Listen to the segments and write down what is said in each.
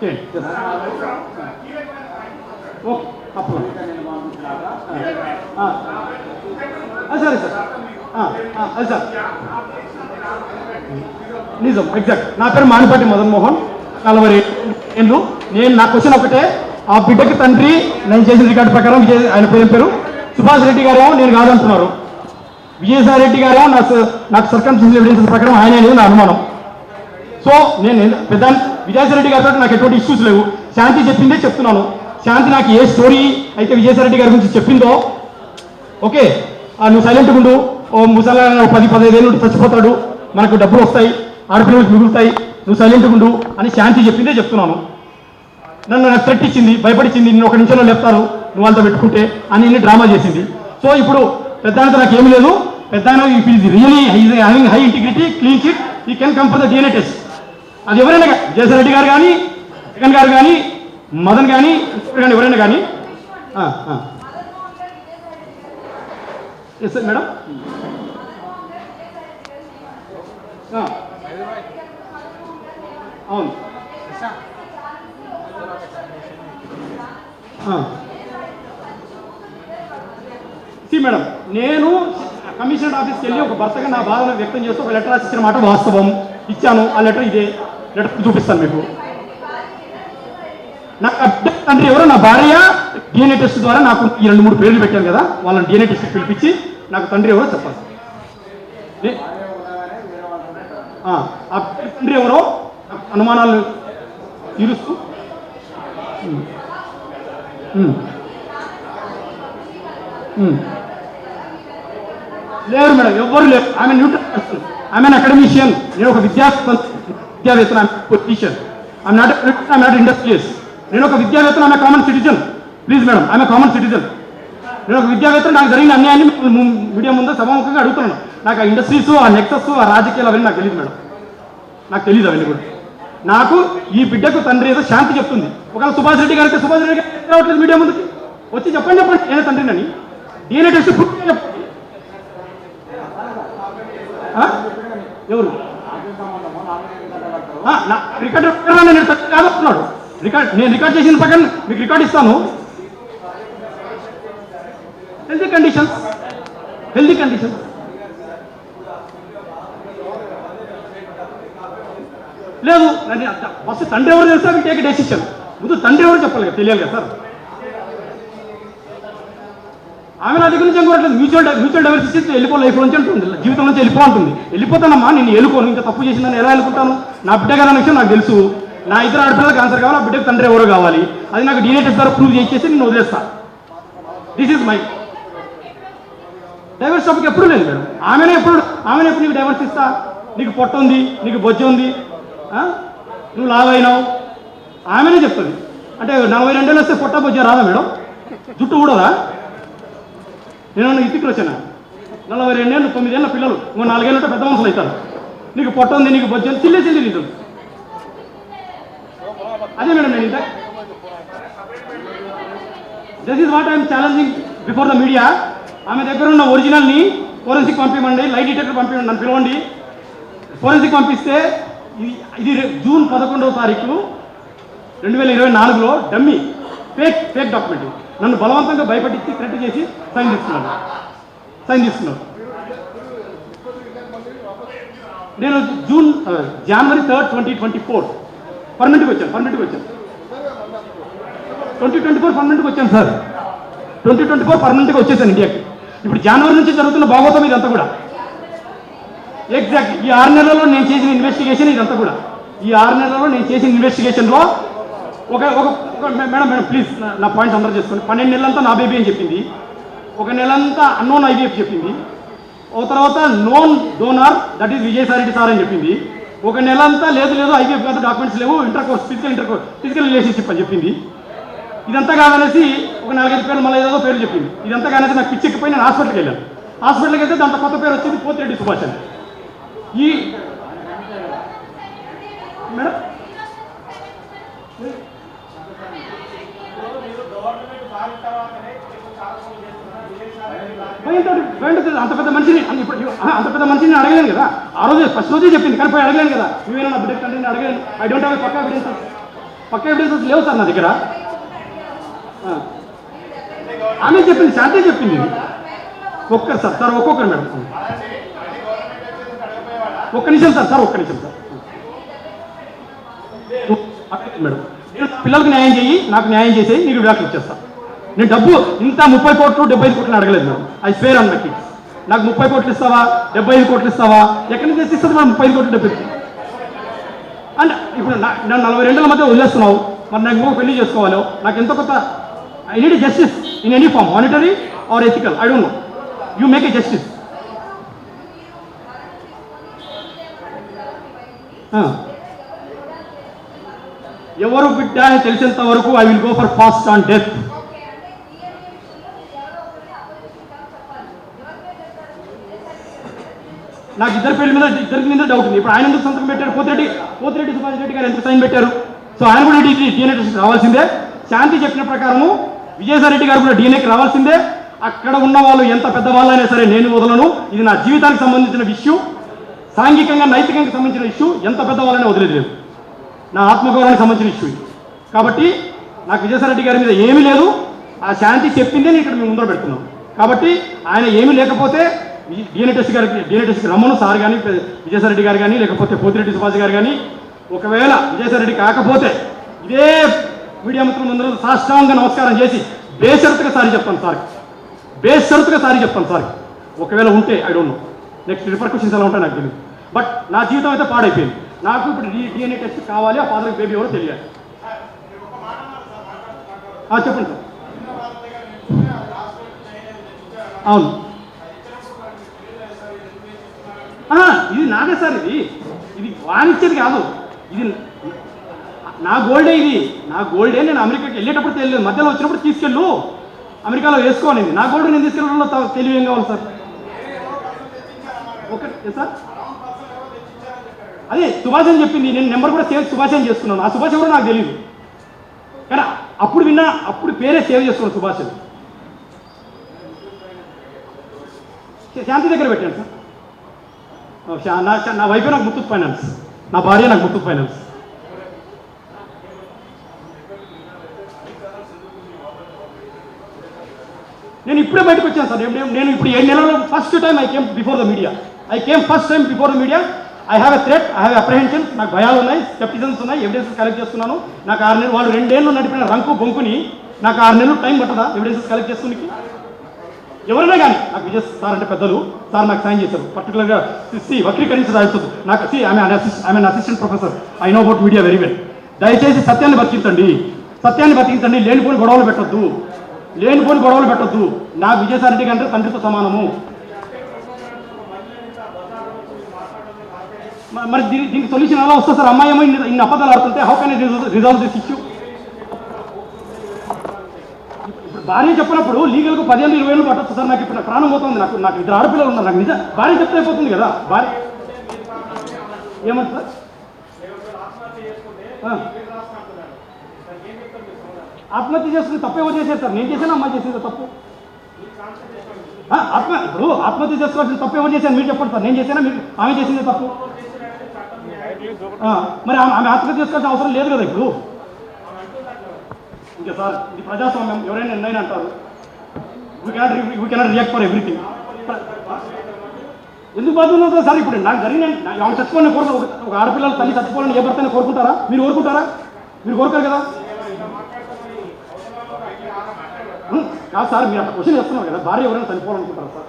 చేయండి. ఓకే అప్పుడు సరే సార్ అది సార్ నిజం ఎగ్జాక్ట్. నా పేరు మానిపాటి మదన్ మోహన్, 40 ఏళ్ళు. నేను నా క్వశ్చన్ ఒకటే, ఆ బిడ్డకి తండ్రి నేను చేసిన రికార్డు ప్రకారం ఆయన పేరు సుభాష్ రెడ్డి గారేమో నేను కాదంటున్నారు. విజయసాయి రెడ్డి గారేమో నాకు సర్కమ్స్టెన్షియల్ ఎవిడెన్స్ ప్రకారం ఆయన అనేది నా అనుమానం. సో నేను పెద్ద విజయసాయి రెడ్డి గారితో నాకు ఎటువంటి ఇష్యూస్ లేవు. శాంతి చెప్పిందే చెప్తున్నాను. శాంతి నాకు ఏ స్టోరీ అయితే విజయసాయి రెడ్డి గారి గురించి చెప్పిందో, ఓకే నువ్వు సైలెంట్గా ఉండు, ఓ ముసలా 10-15 ఏళ్ళు చచ్చిపోతాడు, మనకు డబ్బులు వస్తాయి, ఆడపిల్లలకు మిగులుతాయి, నువ్వు సైలెంట్గా ఉండు అని శాంతి చెప్పిందే చెప్తున్నాను. నన్ను నాకు థ్రెట్ ఇచ్చింది, భయపడిచ్చింది, నిన్ను 1 నిమిషంలో లేపుతారు నువ్వు వాళ్ళతో పెట్టుకుంటే అని డ్రామా చేసింది. సో ఇప్పుడు పెద్ద ఆయనతో నాకు ఏమీ లేదు. పెద్ద ఆయన if is really having high integrity, clean chit, ఈ can come for the DNA test. అది ఎవరైనా జయసాయి రెడ్డి గారు కానీ, జగన్ గారు కానీ, మదన్ కానీ, కానీ ఎవరైనా కానీ. Yes sir madam. అవును మేడం, నేను కమిషనర్ ఆఫీస్కి వెళ్ళి ఒక భర్తగా నా బాధను వ్యక్తం చేస్తూ ఒక లెటర్ రాసి ఇచ్చిన మాట వాస్తవం, ఇచ్చాను. ఆ లెటర్ ఇదే, లెటర్ చూపిస్తాను మీకు. నాకు తండ్రి ఎవరో నా భార్య DNA టెస్ట్ ద్వారా నాకు ఈ 2-3 పేర్లు పెట్టాను కదా, వాళ్ళని DNA టెస్ట్ పిలిపించి నాకు తండ్రి ఎవరో చెప్పాలి. ఆ తండ్రి ఎవరో అనుమానాలు తీరుస్తూ లేరు మేడం, ఎవ్వరు లేరు. ఆమె న్యూట్రల్ పర్సన్, ఆమె అకాడమిషియన్, నేను ఒక విద్యావేత్తన, పొలిటీషియన్. I'm not industrious. నేను ఒక విద్యావేత్తన, ఆమె కామన్ సిటిజన్. ప్లీజ్ మేడం, ఆమె కామన్ సిటిజన్. నేను ఒక విద్యావేత్తన, నాకు జరిగిన అన్యాయాన్ని మీడియా ముందు సభాముఖంగా అడుగుతున్నాను. నాకు ఆ ఇండస్ట్రీస్, ఆ నెక్సెస్, ఆ రాజకీయాలు అవన్నీ నాకు తెలియదు మేడం, నాకు తెలియదు అవన్నీ కూడా. నాకు ఈ బిడ్డకు తండ్రి ఏదో శాంతి చెప్తుంది. ఒకవేళ సుభాష్ రెడ్డి గారు అయితే సుభాష్ రెడ్డి గారు రావట్లేదు మీడియా ముందుకి వచ్చి చెప్పండి నేను తండ్రినని. DNA టెస్ట్ చెప్పండి. ఎవరు రికార్డు నేను కాదన్నాడు. నేను రికార్డ్ చేసిన ప్రకారం మీకు రికార్డ్ ఇస్తాను. హెల్తీ కండిషన్స్ లేదు. ఫస్ట్ తండ్రి ఎవరు తెలుసా, టేక్ డెసిషన్. ముందు తండ్రి ఎవరు చెప్పాలి కదా, తెలియాలి కదా సార్. ఆమె నా దగ్గర నుంచి అనుకోవట్లేదు. మ్యూచువల్ డైవర్సిటీ వెళ్ళిపో, లైఫ్ నుంచి అంటుంది, జీవితం నుంచి వెళ్ళిపోతుంది. వెళ్ళిపోతానమ్మా, నేను ఎలుకోను, ఇంకా తప్పు చేసిందని ఎలా వెళ్ళుకుంటాను? నా బిడ్డ కదా అనే విషయం నాకు తెలుసు. నా 2 ఆడపిల్లలకు ఆన్సర్ కావాలి, ఆ బిడ్డకు తండ్రి ఎవరో కావాలి. అది నాకు DNA టెస్ట్ ద్వారా ప్రూవ్ చేసేసి నేను వదిలేస్తా. This is my divorce topic. ఎప్పుడు లేదు మేడం. ఆమెనే ఎప్పుడు నీకు డైవర్స్ ఇస్తా, నీకు పొట్ట ఉంది, నీకు బొజ్జ ఉంది, నువ్వు లావైనావు, ఆమెనే చెప్తుంది. అంటే 42 ఏళ్ళు వస్తే పొట్ట బొజ్జ రాదా మేడం? జుట్టు కూడదా? నేను ఇతికి వచ్చాను. 42 ఏళ్ళు 9 ఏళ్ళ పిల్లలు, 4 ఏళ్ళంటే పెద్ద మనుషులు అవుతారు. నీకు పొట్ట ఉంది, నీకు బొజ్జ ఉంది, చిల్లేసి తింటుంది. అదే మేడం, నేను ఇంత this is what I'm challenging before the media. ఆమె దగ్గర ఉన్న ఒరిజినల్ని ఫోరెన్సిక్ పంపించండి, లైట్ డిటెక్టర్ పంపించండి, నన్ను పిలవండి. ఫోరెన్సిక్ పంపిస్తే ఇది జూన్ 11వ తారీఖు 2024లో డమ్మీ ఫేక్ డాక్యుమెంట్. నన్ను బలవంతంగా భయపడించి థ్రెట్ చేసి సైన్ తీసుకున్నాను. నేను జనవరి 3, 2024 పర్మనెంట్కి వచ్చాను. 2024 పర్మనెంట్కి వచ్చాను సార్. 2024 పర్మనెంట్గా వచ్చేసాను ఇండియాకి. ఇప్పుడు జనవరి నుంచి జరుగుతున్న భాగవతం ఇదంతా కూడా ఎగ్జాక్ట్ ఈ 6 నెలల్లో నేను చేసిన ఇన్వెస్టిగేషన్ ఇదంతా కూడా. ఈ 6 నెలల్లో నేను చేసిన ఇన్వెస్టిగేషన్లో ఒక మేడం ప్లీజ్ నా పాయింట్ అందరూ చేసుకోండి. 12 నెలలంతా నా బేబీ అని చెప్పింది, 1 నెలంతా అన్నోన్ IVF చెప్పింది, ఒక తర్వాత known donor that is Vijayasai Reddy sir అని చెప్పింది, 1 నెలంతా లేదు IVF కాదు, డాక్యుమెంట్స్ లేవు, ఫిజికల్ రిలేషన్షిప్ అని చెప్పింది. ఇదంతా కాదనేసి ఒక 4-5 పేర్లు మళ్ళీ ఏదో పేరు చెప్పింది. ఇదంతా కాదనేసి నాకు పిచ్చెక్కిపోయి నేను హాస్పిటల్కి వెళ్ళాను. హాస్పిటల్కి వెళ్తే దాంట్లో కొత్త పేరు వచ్చింది పోతిరెడ్డి సుభాష్ అని. ఈ మేడం భయంతో అంత పెద్ద మనిషిని ఇప్పుడు అంత పెద్ద మనిషిని నేను అడగలేను కదా. ఆ రోజు ఫస్ట్ రోజే చెప్పింది, కానీ పోయి అడగలేను కదా. నువ్వేనా నా బిడ్డ కంటే నేను అడగలేను. ఐ డోంట్ హ్యావ్ పక్కా ఎవిడెన్సెస్ లేవు సార్ నా దగ్గర. ఆమె చెప్పింది, శాంతి చెప్పింది. ఒక్కరు సార్ ఒక్కొక్కరు మేడం, ఒక్క నిమిషం సార్ ఒక్క నిమిషం సార్ మేడం. నేను పిల్లలకు న్యాయం చేయి, నాకు న్యాయం చేసేయి, నీకు విడాకులు ఇచ్చేస్తా. నేను డబ్బు ఇంత 30 కోట్లు 75 కోట్లు అడగలేదు madam. I swear an my kids. నాకు 30 కోట్లు ఇస్తావా, 75 కోట్లు ఇస్తావా, ఎక్కడి నుంచి తెచ్చిస్తుంది మేడం 35 కోట్లు 70? అంటే ఇప్పుడు నన్ను 42 మధ్య వదిలేస్తున్నావు, మరి నాకు ఇంకో పెళ్లి చేసుకోవాలి. నాకు ఎంతో కొత్త I need justice in any form, monetary or ethical, I don't know. You make a justice. ఎవరు బిడ్డ అని తెలిసేంత వరకు I will go for fast on death. నాకు ఇద్దరి మీద డౌట్ ఉంది. ఇప్పుడు ఆయన ఎందుకు సంతకం పెట్టారు? పోతిరెడ్డి సుభాష్ రెడ్డి గారు ఎంత సైన్ పెట్టారు? సో ఆయన కూడా DNA టెస్ట్ రావాల్సిందే. శాంతి చెప్పిన ప్రకారము విజయసాయి రెడ్డి గారు కూడా DNAకి రావాల్సిందే. అక్కడ ఉన్న వాళ్ళు ఎంత పెద్దవాళ్ళైనా సరే నేను వదలను. ఇది నా జీవితానికి సంబంధించిన ఇష్యూ, సాంఘికంగా నైతికంగా సంబంధించిన ఇష్యూ. ఎంత పెద్దవాళ్ళనే వదిలేదు, నా ఆత్మగౌరవానికి సంబంధించిన ఇష్యూ. కాబట్టి నాకు విజయసాయి రెడ్డి గారి మీద ఏమీ లేదు. ఆ శాంతి చెప్పిందే నేను ఇక్కడ మేము ముందర పెడుతున్నాం. కాబట్టి ఆయన ఏమీ లేకపోతే DNA టెస్ట్కి రమ్మను సార్ కానీ, విజయసాయి రెడ్డి గారు కానీ, లేకపోతే పోతిరెడ్డి సుభాష్ గారు కానీ. ఒకవేళ విజయసాయి రెడ్డి కాకపోతే ఇదే మీడియా మిత్రుల ముందర సాష్టాంగ నమస్కారం చేసి బేషరతుగా సారీ చెప్తాను సార్. ఒకవేళ ఉంటే I don't no next repercussions ఎలా ఉంటాయి నాకు తెలియదు. బట్ నా జీవితం అయితే పాడైపోయింది. నాకు ఇప్పుడు DNA టెస్ట్ కావాలి, ఆ ఫాదర్కి బేబీ ఎవరో తెలియాలి. చెప్పండి సార్. అవును, ఇది నాదే సార్. ఇది వాణిచ్చేది కాదు, ఇది నా గోల్డే. నేను అమెరికాకి వెళ్ళేటప్పుడు తెలియదు, మధ్యలో వచ్చినప్పుడు తీసుకెళ్ళు అమెరికాలో వేసుకోవాలండి. నా గోల్డ్ నేను తీసుకెళ్ళడంలో తెలివి ఏం కావాలి సార్? ఓకే సార్, అదే సుభాష్ అని చెప్పింది. నేను నెంబర్ కూడా సేవ్ సుభాష్ అని చేసుకున్నాను. ఆ సుభాష్ కూడా నాకు తెలియదు, కానీ అప్పుడు విన్నా, అప్పుడు పేరే సేవ్ చేసుకున్నాను సుభాష్ అని. శాంతి దగ్గర పెట్టాను సార్. నా వైఫే నాకు ముత్తూట్ ఫైనాన్స్, నా భార్య నాకు ముత్తూట్ ఫైనాన్స్. నేను ఇప్పుడే బయటకు వచ్చాను సార్. నేను ఇప్పుడు 7 నెలల్లో first time I came before the media. I have a threat, I have apprehension. నాకు భయాలు ఉన్నాయి, స్కెప్టిజమ్స్ ఉన్నాయి, ఎవిడెన్సెస్ కలెక్ట్ చేస్తున్నాను. నాకు 6 నెలలు, వాళ్ళు 2 ఏళ్ళు నడిపిన రంకు బొంకుని నాకు 6 నెలలు టైం పట్టదా ఎవిడెన్సెస్ కలెక్ట్ చేస్తుంది? ఎవరైనా కానీ నాకు విజయ్ సార్ అంటే పెద్దలు సార్ నాకు సాయం చేశారు. పర్టికులర్గా వక్రీకరించదాల్సింది నాకు. I'm an assistant professor, I know about media very well. దయచేసి సత్యాన్ని బతికించండి. లేనిపోని గొడవలు పెట్టొద్దు. నాకు విజయసాయి రెడ్డి కంటే తండ్రితో సమానము. మరి దీనికి సొల్యూషన్ ఎలా వస్తుంది సార్? అమ్మాయి ఏమో ఇన్ని అబద్ధాలు ఆడుతుంటే how can resolve this issue? ఇప్పుడు భార్య చెప్పినప్పుడు లీగల్గా 15-20 ఏళ్ళు పట్టొచ్చు సార్. నాకు ఇప్పుడు ప్రాణం పోతుంది. నాకు 2 ఆడపిల్లలు ఉన్నారు. నాకు నిజం భార్య చెప్తే అయిపోతుంది కదా. భార్య ఏమంట సార్? ఆత్మహత్య చేసుకుని తప్పు ఎవరు చేశారు సార్? నేను చేశాను, అమ్మాయి చేసింది తప్పు. ఇప్పుడు ఆత్మహత్య చేసుకోవాల్సిన తప్పు ఎవరు చేశాను మీరు చెప్పండి సార్. నేను చేశానా, మీరు ఆమె చేసింది తప్పు? మరి ఆమె ఆత్మహత్య చేసుకోవాల్సిన అవసరం లేదు కదా ఇప్పుడు. ఇంకా సార్ ఇది ప్రజాస్వామ్యం, ఎవరైనా ఎన్నైనా అంటారు. We cannot react for everything. ఎందుకు బాధ సార్? ఇప్పుడు నాకు జరిగిన ఆమె చచ్చిపోయిన ఒక ఆడపిల్లల తల్లి చచ్చిపోవాలని ఏ భర్తని కోరుకుంటారా? మీరు కోరుకుంటారా? మీరు కోరుకోరు కదా. కాదు సార్, మీరు అక్కడ క్వశ్చన్ చేస్తున్నారు కదా, భార్య ఎవరైనా చనిపోవాలనుకుంటారా సార్?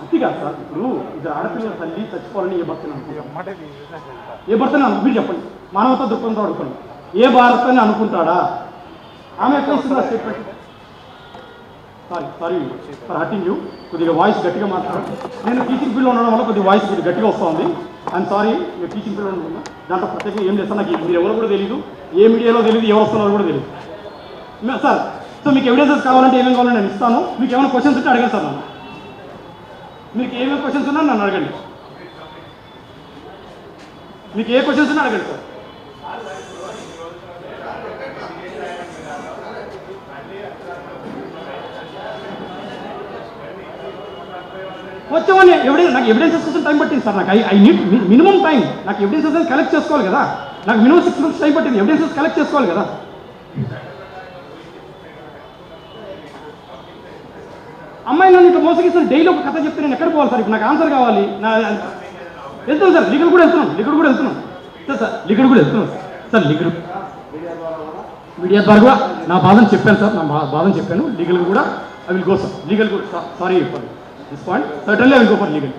అది కాదు సార్. ఇప్పుడు ఇది ఆడపిల్లల తల్లి చచ్చిపోవాలని ఏ భర్తని అనుకుంటారు? మీరు చెప్పండి, మానవతా దృక్పథంతో అడుగుకోండి. ఏ భర్తని అనుకుంటాడా? ఆమె ఎక్కడ ఇస్తుందా statement? Sorry for hurting you. కొద్దిగా వాయిస్ గట్టిగా మాట్లాడారు. నేను టీచింగ్ ఫీల్డ్లో ఉండడం వల్ల కొద్దిగా వాయిస్ కొద్దిగా గట్టిగా వస్తుంది. I'm sorry. మీరు టీచింగ్ ఫీల్డ్లో ఉండడం దాంట్లో ప్రత్యేకంగా ఏం చేస్తాను నాకు మీరు ఎవరు కూడా తెలియదు, ఏ మీడియాలో తెలియదు, ఎవరు వస్తున్నారో కూడా తెలియదు సార్. సో మీకు ఎవిడెన్సెస్ కావాలంటే ఏమేమి కావాలని నేను ఇస్తాను. మీకు ఏమైనా క్వశ్చన్స్ ఉంటే అడగండి సార్. మీకు ఏమేమి క్వశ్చన్స్ ఉన్నా నన్ను అడగండి. మీకు ఏ క్వశ్చన్స్ ఉన్నా అడగండి సార్. వచ్చేవాడిని నాకు ఎవిడెన్సెస్ కోసం టైం పట్టింది సార్. నాకు ఐ నీడ్ మినిమం టైం. నాకు ఎవిడెన్సెస్ కలెక్ట్ చేసుకోవాలి కదా. నాకు మినిమం 6 months టైం పట్టింది ఎవిడెన్సెస్ కలెక్ట్ చేసుకోవాలి కదా. అమ్మాయి నన్ను ఇట్లా మోసగిస్తాను, డైలీ ఒక కథ చెప్తే నేను ఎక్కడ పోవాలి సార్? ఇప్పుడు నాకు ఆన్సర్ కావాలి. వెళ్తున్నాను సార్, లీగల్ కూడా వెళ్తున్నాను సార్ లీగల్ కూడా వెళ్తున్నాను సార్. లీగల్ మీడియా ద్వారా కూడా నా బాధను చెప్పాను సార్. నా బాధను చెప్పాను. లీగల్ కూడా I will go sir. Legal కూడా sorry for this point. Certainly I will go for legal.